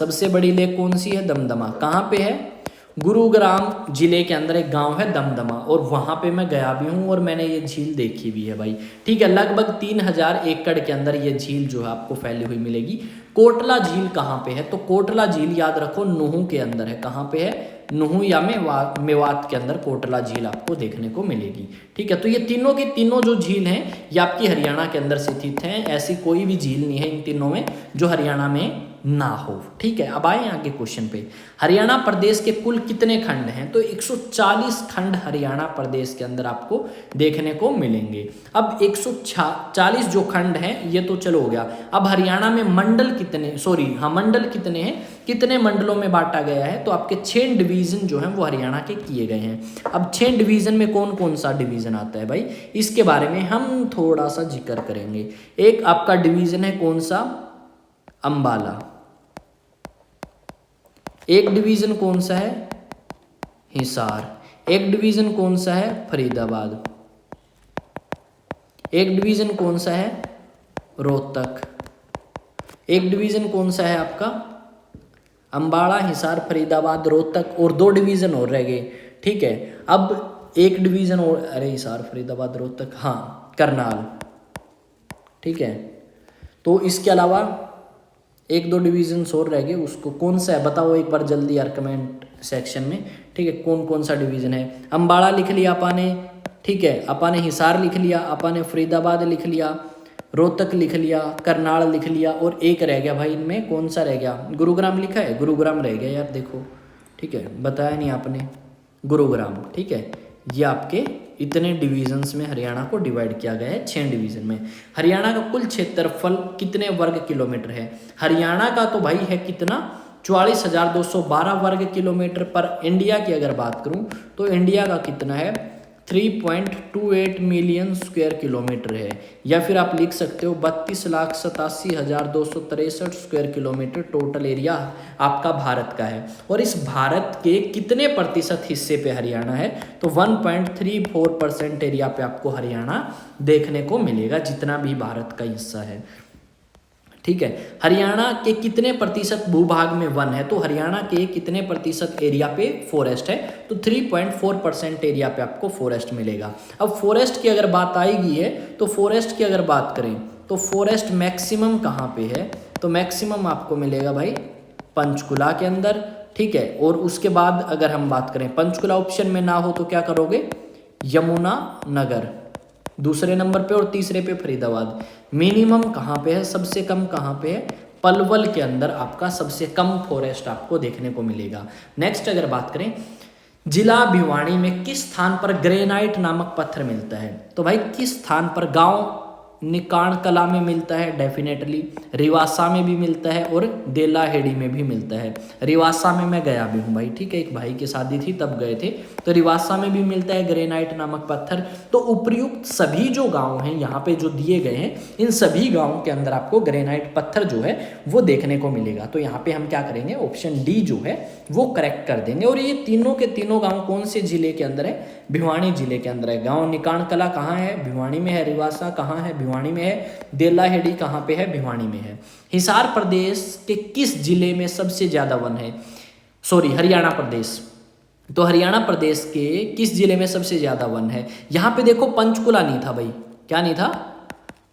सबसे बड़ी लेक कौन सी है? दमदमा। कहाँ पे है? गुरुग्राम जिले के अंदर एक गांव है दमदमा, और वहां पे मैं गया भी हूं और मैंने ये झील देखी भी है भाई। ठीक है, लगभग 3000 एकड़ के अंदर ये झील जो है आपको फैली हुई मिलेगी। कोटला झील कहाँ पे है? तो कोटला झील याद रखो नुहू के अंदर है। कहाँ पे है? नुहू या मेवात के अंदर कोटला झील आपको देखने को मिलेगी। ठीक है, तो ये तीनों की तीनों जो झील हैं ये आपकी हरियाणा के अंदर स्थित हैं। ऐसी कोई भी झील नहीं है इन तीनों में जो हरियाणा में ना हो। ठीक है, अब आए आगे क्वेश्चन पे। हरियाणा प्रदेश के कुल कितने खंड हैं? तो 140 खंड हरियाणा प्रदेश के अंदर आपको देखने को मिलेंगे। अब 140 जो खंड हैं ये तो चलो हो गया। अब हरियाणा में मंडल कितने, मंडल कितने हैं, कितने मंडलों में बांटा गया है? तो आपके 6 डिवीजन जो हैं वो हरियाणा के किए गए हैं। अब 6 डिवीजन में कौन कौन सा डिवीजन आता है भाई, इसके बारे में हम थोड़ा सा जिक्र करेंगे। एक आपका डिवीजन है कौन सा? अंबाला। एक डिवीजन कौन सा है? हिसार। एक डिवीजन कौन सा है? फरीदाबाद। एक डिवीजन कौन सा है? रोहतक। एक डिवीजन कौन सा है आपका? अंबाला, हिसार, फरीदाबाद, रोहतक, और 2 डिवीजन और रह गए। ठीक है, अब एक डिवीजन और, अरे हिसार, फरीदाबाद, रोहतक, हाँ करनाल। ठीक है, तो इसके अलावा 1-2 डिवीजन और रह गए, उसको कौन सा है बताओ एक बार जल्दी यार कमेंट सेक्शन में। ठीक है, कौन कौन सा डिवीजन है? अंबाला लिख लिया अपा ने, ठीक है, अपा ने हिसार लिख लिया, अपा ने फरीदाबाद लिख लिया, रोहतक लिख लिया, करनाल लिख लिया, और एक रह गया भाई, इनमें कौन सा रह गया? गुरुग्राम लिखा है, गुरुग्राम रह गया यार देखो। ठीक है, बताया नहीं आपने, गुरुग्राम। ठीक है, ये आपके इतने डिवीजन्स में हरियाणा को डिवाइड किया गया है, 6 डिवीजन में। हरियाणा का कुल क्षेत्रफल कितने वर्ग किलोमीटर है? हरियाणा का तो भाई है कितना? 44,212 वर्ग किलोमीटर। पर इंडिया की अगर बात करूं तो इंडिया का कितना है? 3.28 मिलियन स्क्वायर किलोमीटर है, या फिर आप लिख सकते हो 32,87,263 स्क्वायर किलोमीटर टोटल एरिया आपका भारत का है। और इस भारत के कितने प्रतिशत हिस्से पे हरियाणा है? तो 1.34% एरिया पे आपको हरियाणा देखने को मिलेगा, जितना भी भारत का हिस्सा है। ठीक है, हरियाणा के कितने प्रतिशत भूभाग में वन है? तो हरियाणा के कितने प्रतिशत एरिया पे फॉरेस्ट है? तो 3.4% एरिया पे आपको फॉरेस्ट मिलेगा। अब फॉरेस्ट की अगर बात आएगी है तो फॉरेस्ट की अगर बात करें तो फॉरेस्ट मैक्सिमम कहाँ पे है? तो मैक्सिमम आपको मिलेगा भाई पंचकुला के अंदर। ठीक है, और उसके बाद अगर हम बात करें पंचकुला ऑप्शन में ना हो तो क्या करोगे? यमुना नगर दूसरे नंबर पे, और तीसरे पे फरीदाबाद। मिनिमम कहाँ पे है? सबसे कम कहाँ पे है? पलवल के अंदर आपका सबसे कम फॉरेस्ट आपको देखने को मिलेगा। नेक्स्ट अगर बात करें जिला भिवानी में किस स्थान पर ग्रेनाइट नामक पत्थर मिलता है? तो भाई किस स्थान पर? गांव निकाण कला में मिलता है डेफिनेटली, रिवासा में भी मिलता है, और देलाहेड़ी में भी मिलता है। रिवासा में मैं गया भी हूँ भाई। ठीक है, एक भाई की शादी थी तब गए थे, तो रिवासा में भी मिलता है ग्रेनाइट नामक पत्थर। तो उपयुक्त सभी जो गांव हैं यहाँ पे जो दिए गए हैं, इन सभी गांवों के अंदर आपको ग्रेनाइट पत्थर जो है वो देखने को मिलेगा। तो यहाँ पे हम क्या करेंगे? ऑप्शन डी जो है वो करेक्ट कर देंगे। और ये तीनों के तीनों गाँव कौन से जिले के अंदर है? भिवानी जिले के अंदर है। गाँव निकाण कला कहाँ है? भिवानी में है। रिवासा कहाँ है? भिवानी में है। देलाहेड़ी कहाँ पे है? भिवानी में है। हिसार प्रदेश के किस जिले में सबसे ज्यादा वन है? हरियाणा प्रदेश। तो हरियाणा प्रदेश के किस जिले में सबसे ज्यादा वन है? यहाँ पे देखो पंचकुला नहीं था भाई। क्या नहीं था?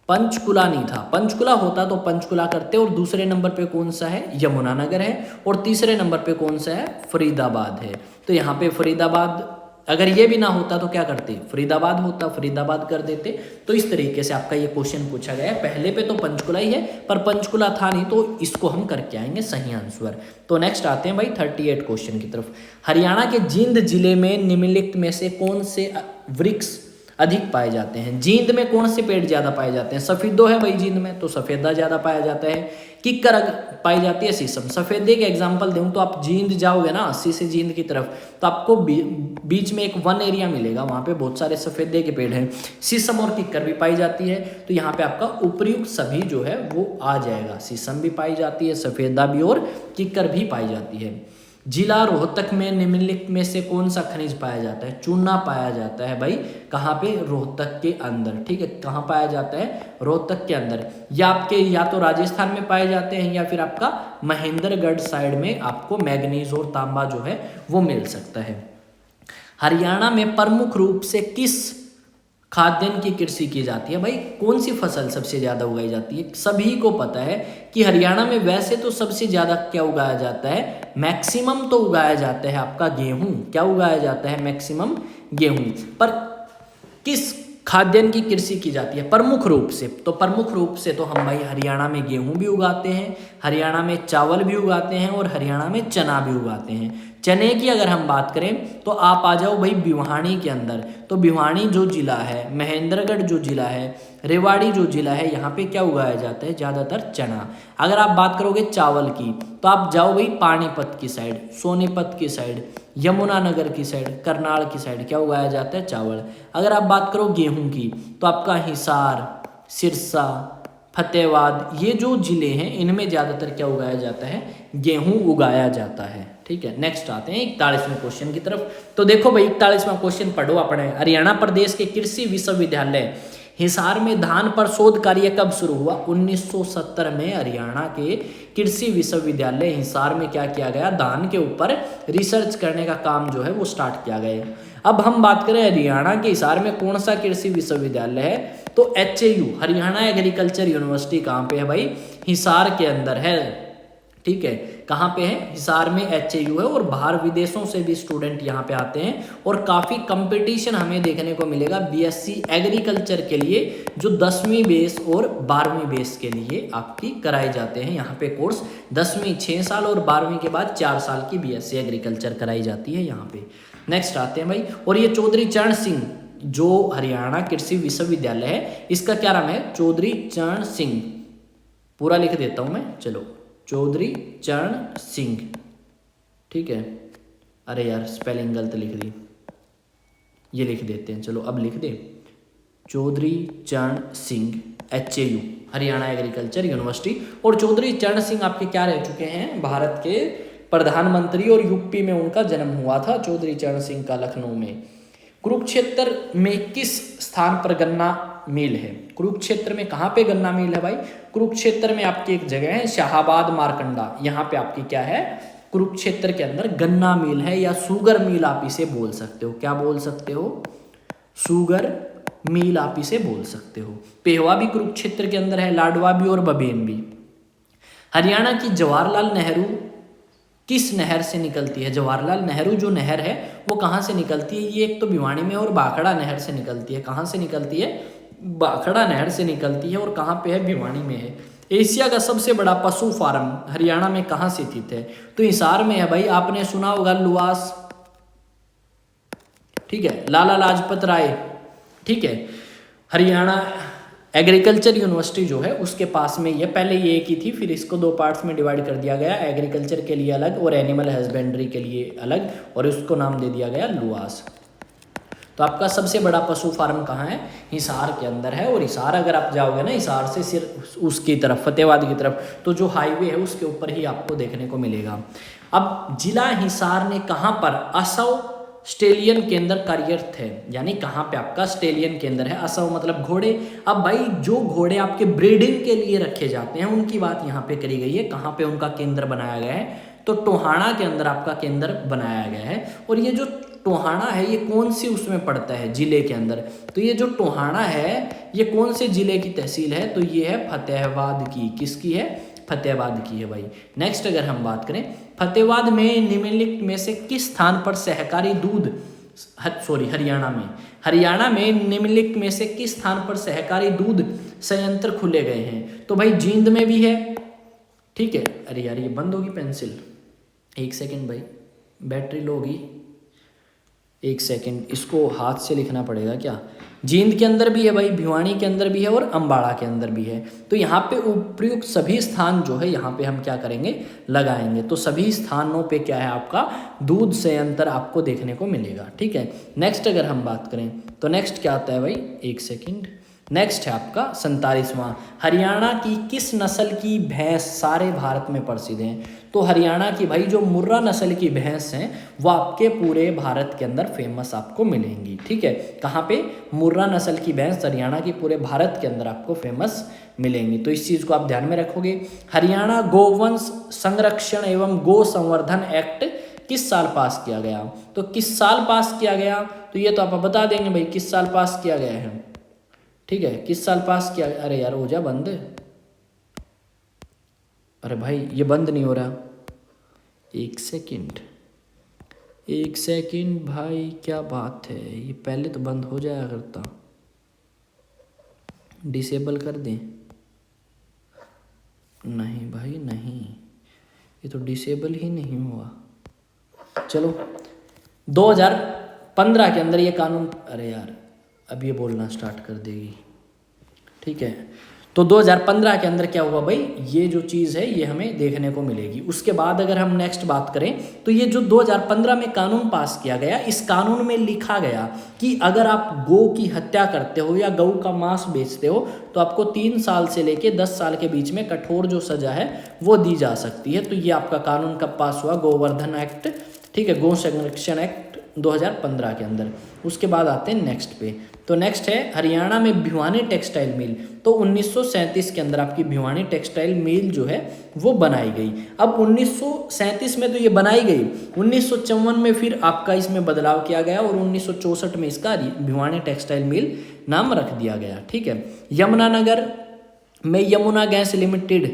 पंचकुला नहीं था। पंचकुला होता तो पंचकुला करते। और दूसरे नंबर पे कौन सा है? यमुनानगर है। और तीसरे नंबर पे कौन सा है? फरीदाबाद है। तो यहाँ पे फरीदाबाद, अगर ये भी ना होता तो क्या करते? फरीदाबाद होता, फरीदाबाद कर देते। तो इस तरीके से आपका ये क्वेश्चन पूछा गया है। पहले पे तो पंचकुला ही है, पर पंचकुला था नहीं, तो इसको हम करके आएंगे सही आंसर। तो नेक्स्ट आते हैं भाई 38 क्वेश्चन की तरफ। हरियाणा के जींद जिले में निम्नलिखित में से कौन से वृक्ष अधिक पाए जाते हैं? जींद में कौन से पेड़ ज्यादा पाए जाते हैं? सफेदो है भाई जींद में, तो सफेदा ज्यादा पाया जाता है। किक्कर पाई जाती है शीशम। सफेदे के एग्जांपल दूं तो आप जींद जाओगे ना, अस्सी से जींद की तरफ, तो आपको बीच में एक वन एरिया मिलेगा, वहां पे बहुत सारे सफेदे के पेड़ हैं। शीशम और किक्कर भी पाई जाती है। तो यहाँ पे आपका उपयुक्त सभी जो है वो आ जाएगा। शीशम भी पाई जाती है, सफेदा भी, और किक्कर भी पाई जाती है। जिला रोहतक में निम्नलिखित में से कौन सा खनिज पाया जाता है? चूना पाया जाता है भाई। कहाँ पे? रोहतक के अंदर। ठीक है, कहाँ पाया जाता है? रोहतक के अंदर। या आपके या तो राजस्थान में पाए जाते हैं या फिर आपका महेंद्रगढ़ साइड में आपको मैग्नीज और तांबा जो है वो मिल सकता है। हरियाणा में प्रमुख रूप से किस खाद्यान्न की कृषि की जाती है? भाई कौन सी फसल सबसे ज़्यादा उगाई जाती है? सभी को पता है कि हरियाणा में वैसे तो सबसे ज़्यादा क्या उगाया जाता है? मैक्सिमम तो उगाया जाता है आपका गेहूं। क्या उगाया जाता है? मैक्सिमम गेहूं। पर किस खाद्यान्न की कृषि की जाती है प्रमुख रूप से? तो प्रमुख रूप से तो हम भाई हरियाणा में गेहूं भी उगाते हैं, हरियाणा में चावल भी उगाते हैं और हरियाणा में चना भी उगाते हैं। चने की अगर हम बात करें तो आप आ जाओ भाई भिवानी के अंदर। तो भिवानी जो जिला है, महेंद्रगढ़ जो जिला है, रेवाड़ी जो जिला है, यहाँ पे क्या उगाया जाता है? ज़्यादातर चना। अगर आप बात करोगे चावल की तो आप जाओ भाई पानीपत की साइड, सोनीपत की साइड, यमुनानगर की साइड, करनाल की साइड, क्या उगाया जाता है? चावल। अगर आप बात करो गेहूं की तो आपका हिसार, सिरसा, फतेहाबाद, ये जो जिले हैं इनमें ज़्यादातर क्या उगाया जाता है? गेहूं उगाया जाता है। ठीक है, नेक्स्ट आते हैं 41वें क्वेश्चन की तरफ। तो देखो भाई 41वां क्वेश्चन पढ़ो अपने। हरियाणा प्रदेश के कृषि विश्वविद्यालय हिसार में धान पर शोध कार्य कब शुरू हुआ? 1970 में हरियाणा के कृषि विश्वविद्यालय हिसार में क्या किया गया? धान के ऊपर रिसर्च करने का काम जो है वो स्टार्ट किया गया। अब हम बात करें हरियाणा के हिसार में कौन सा कृषि विश्वविद्यालय है? तो HAU हरियाणा एग्रीकल्चर यूनिवर्सिटी कहाँ पे है भाई? हिसार के अंदर है। ठीक है, कहाँ पे है? हिसार में HAU है और बाहर विदेशों से भी स्टूडेंट यहाँ पे आते हैं और काफ़ी कंपटीशन हमें देखने को मिलेगा BSc एग्रीकल्चर के लिए, जो 10वीं बेस और 12वीं बेस के लिए आपकी कराए जाते हैं। यहाँ पे कोर्स 10वीं 6 साल और 12वीं के बाद 4 साल की BSc एग्रीकल्चर कराई जाती है यहाँ पे। नेक्स्ट आते हैं भाई, और ये चौधरी चरण सिंह जो हरियाणा कृषि विश्वविद्यालय है, इसका क्या नाम है? चौधरी चरण सिंह। पूरा लिख देता हूँ मैं, चलो, चौधरी चरण सिंह। ठीक है, अरे यार स्पेलिंग गलत लिख दी, ये लिख देते हैं, चलो अब लिख दे, चौधरी चरण Singh, HAU Haryana agriculture university. और चौधरी चरण सिंह आपके क्या रह चुके हैं? भारत के प्रधानमंत्री, और यूपी में उनका जन्म हुआ था चौधरी चरण सिंह का, लखनऊ में। कुरुक्षेत्र में किस स्थान पर गन्ना मिल है? कुरुक्षेत्र में कहाँ पे गन्ना मिल है भाई? कुरुक्षेत्र में आपकी एक जगह है शाहाबाद मारकंडा, यहाँ पे आपकी क्या है? कुरुक्षेत्र के अंदर गन्ना मिल है, या शुगर मिल आप इसे बोल सकते हो। क्या बोल सकते हो? शुगर मिल आप इसे बोल सकते हो। पेहवा भी कुरुक्षेत्र के अंदर है, लाडवा भी और बबेन भी। हरियाणा की जवाहरलाल नेहरू किस नहर से निकलती है? जवाहरलाल नेहरू जो नहर है वो कहाँ से निकलती है? ये एक तो भिवानी में और भाखड़ा नहर से निकलती है। कहाँ से निकलती है? भाखड़ा नहर से निकलती है। और कहाँ पे है? भिवानी में है। एशिया का सबसे बड़ा पशु फार्म हरियाणा में कहाँ स्थित है? तो हिसार में है भाई। आपने सुना होगा लुआस, ठीक है, लाला लाजपत राय। ठीक है, हरियाणा एग्रीकल्चर यूनिवर्सिटी जो है उसके पास में ये, पहले ये एक ही थी, फिर इसको 2 पार्ट्स में डिवाइड कर दिया गया, एग्रीकल्चर के लिए अलग और एनिमल हस्बेंड्री के लिए अलग, और उसको नाम दे दिया गया लुआस। तो आपका सबसे बड़ा पशु फार्म कहाँ है? हिसार के अंदर है। और हिसार अगर आप जाओगे ना, हिसार से सिर्फ उसकी तरफ, फतेहाबाद की तरफ, तो जो हाईवे है उसके ऊपर ही आपको देखने को मिलेगा। अब जिला हिसार ने कहाँ पर असव स्टेलियन केंद्र कार्यरत है? यानी कहाँ पे आपका स्टेलियन केंद्र है? असव मतलब घोड़े। अब भाई जो घोड़े आपके ब्रीडिंग के लिए रखे जाते हैं उनकी बात यहाँ पे करी गई है। कहाँ पे उनका केंद्र बनाया गया है? तो टोहाना के अंदर आपका केंद्र बनाया गया है। और ये जो टोहाना है ये कौन सी उसमें पड़ता है? जिले के अंदर। तो ये जो टोहाना है ये कौन से जिले की तहसील है? तो ये है फतेहाबाद की। किसकी है? फतेहाबाद की है भाई। नेक्स्ट अगर हम बात करें, फतेहाबाद में निम्नलिखित में से किस स्थान पर सहकारी दूध, हरियाणा में निम्नलिखित में से किस स्थान पर सहकारी दूध संयंत्र खुले गए हैं? तो भाई जींद में भी है। ठीक है, अरे यार ये बंद होगी पेंसिल, एक सेकेंड भाई, बैटरी लो होगी, एक सेकेंड, इसको हाथ से लिखना पड़ेगा क्या। जींद के अंदर भी है भाई, भिवानी के अंदर भी है और अम्बाड़ा के अंदर भी है। तो यहाँ पे उपयुक्त सभी स्थान जो है यहाँ पे हम क्या करेंगे? लगाएंगे। तो सभी स्थानों पे क्या है? आपका दूध संयंत्र आपको देखने को मिलेगा। ठीक है, नेक्स्ट अगर हम बात करें तो नेक्स्ट क्या आता है भाई, एक सेकेंड, नेक्स्ट है आपका 47वां, हरियाणा की किस नस्ल की भैंस सारे भारत में प्रसिद्ध हैं? तो हरियाणा की भाई जो मुर्रा नस्ल की भैंस हैं वो आपके पूरे भारत के अंदर फेमस आपको मिलेंगी। ठीक है, कहाँ पे? मुर्रा नस्ल की भैंस हरियाणा की पूरे भारत के अंदर आपको फेमस मिलेंगी। तो इस चीज़ को आप ध्यान में रखोगे। हरियाणा गोवंश संरक्षण एवं गो संवर्धन एक्ट किस साल पास किया गया? तो किस साल पास किया गया? तो ये तो आप बता देंगे भाई किस साल पास किया गया है। ठीक है, किस साल पास किया? अरे यार हो जा बंद। अरे भाई ये बंद नहीं हो रहा। एक सेकंड भाई, क्या बात है, ये पहले तो बंद हो जाया करता। डिसेबल कर दें? नहीं भाई नहीं, ये तो डिसेबल ही नहीं हुआ। चलो 2015 के अंदर ये कानून, अरे यार अब ये बोलना स्टार्ट कर देगी। ठीक है, तो 2015 के अंदर क्या हुआ भाई, ये जो चीज़ है ये हमें देखने को मिलेगी। उसके बाद अगर हम नेक्स्ट बात करें तो ये जो 2015 में कानून पास किया गया, इस कानून में लिखा गया कि अगर आप गौ की हत्या करते हो या गौ का मांस बेचते हो तो आपको 3 साल से लेके 10 साल के बीच में कठोर जो सजा है वो दी जा सकती है। तो ये आपका कानून कब पास हुआ? गोवर्धन एक्ट, ठीक है, गौ संरक्षण एक्ट 2015 के अंदर। उसके बाद आते हैं नेक्स्ट पे। तो नेक्स्ट है हरियाणा में भिवानी टेक्सटाइल मिल। तो 1937 के अंदर आपकी भिवानी टेक्सटाइल मिल जो है वो बनाई गई। अब 1937 में तो ये बनाई गई, 1954 में फिर आपका इसमें बदलाव किया गया और 1964 में इसका भिवानी टेक्सटाइल मिल नाम रख दिया गया। ठीक है, यमुनानगर में यमुना गैस लिमिटेड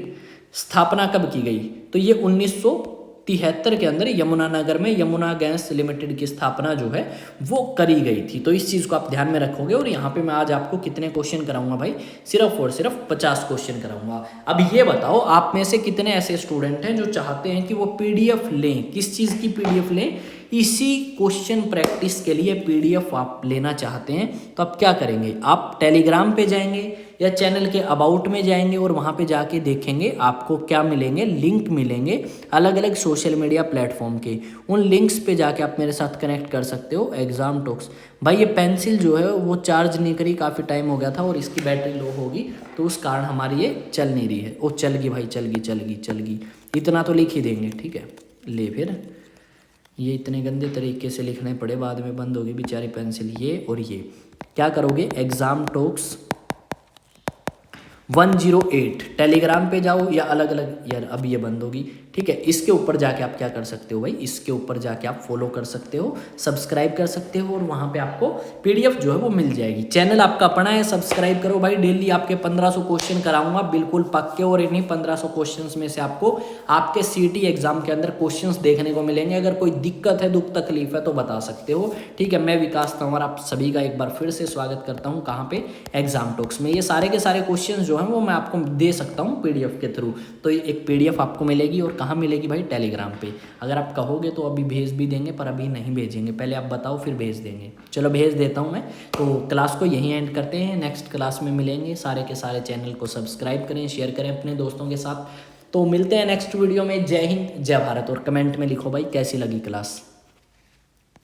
स्थापना कब की गई? तो ये 1973 के अंदर यमुनानगर में यमुना गैस लिमिटेड की स्थापना जो है वो करी गई थी। तो इस चीज़ को आप ध्यान में रखोगे। और यहाँ पे मैं आज आपको कितने क्वेश्चन कराऊंगा भाई? सिर्फ और सिर्फ 50 क्वेश्चन कराऊंगा। अब ये बताओ आप में से कितने ऐसे स्टूडेंट हैं जो चाहते हैं कि वो पीडीएफ लें? किस चीज़ की पीडीएफ लें? इसी क्वेश्चन प्रैक्टिस के लिए पीडीएफ आप लेना चाहते हैं तो आप क्या करेंगे? आप टेलीग्राम पे जाएंगे या चैनल के अबाउट में जाएंगे और वहाँ पे जाके देखेंगे आपको क्या मिलेंगे, लिंक मिलेंगे अलग अलग सोशल मीडिया प्लेटफॉर्म के। उन लिंक्स पे जाके आप मेरे साथ कनेक्ट कर सकते हो। एग्जाम टॉक्स भाई, ये पेंसिल जो है वो चार्ज नहीं करी, काफ़ी टाइम हो गया था और इसकी बैटरी लो होगी तो उस कारण हमारी ये चल नहीं रही है। वो चल गई भाई, चल गई। इतना तो लिख ही देंगे। ठीक है, ले फिर ये इतने गंदे तरीके से लिखने पड़े, बाद में बंद होगी बेचारी पेंसिल। ये और ये क्या करोगे? एग्जाम टॉक्स 108 टेलीग्राम पे जाओ या अलग अलग, यार अब ये बंद होगी। ठीक है, इसके ऊपर जाके आप क्या कर सकते हो भाई? इसके ऊपर जाके आप फॉलो कर सकते हो, सब्सक्राइब कर सकते हो और वहाँ पे आपको पीडीएफ जो है वो मिल जाएगी। चैनल आपका अपना है, सब्सक्राइब करो भाई। डेली आपके 1500 क्वेश्चन कराऊंगा बिल्कुल पक्के, और इन्हीं 1500 क्वेश्चन में से आपको आपके सीटी एग्जाम के अंदर क्वेश्चन देखने को मिलेंगे। अगर कोई दिक्कत है, दुख तकलीफ है तो बता सकते हो। ठीक है, मैं विकास तंवर आप सभी का एक बार फिर से स्वागत करता हूँ। कहाँ पे? एग्जाम टॉक्स में। ये सारे के सारे क्वेश्चन जो हैं वो मैं आपको दे सकता हूँ पीडीएफ के थ्रू। तो एक पीडीएफ आपको मिलेगी और कहाँ मिलेगी भाई? टेलीग्राम पे। अगर आप कहोगे तो अभी भेज भी देंगे, पर अभी नहीं भेजेंगे, पहले आप बताओ फिर भेज देंगे। चलो भेज देता हूँ मैं। तो क्लास को यहीं एंड करते हैं, नेक्स्ट क्लास में मिलेंगे। सारे के सारे चैनल को सब्सक्राइब करें, शेयर करें अपने दोस्तों के साथ। तो मिलते हैं नेक्स्ट वीडियो में। जय हिंद, जय भारत। और कमेंट में लिखो भाई कैसी लगी क्लास।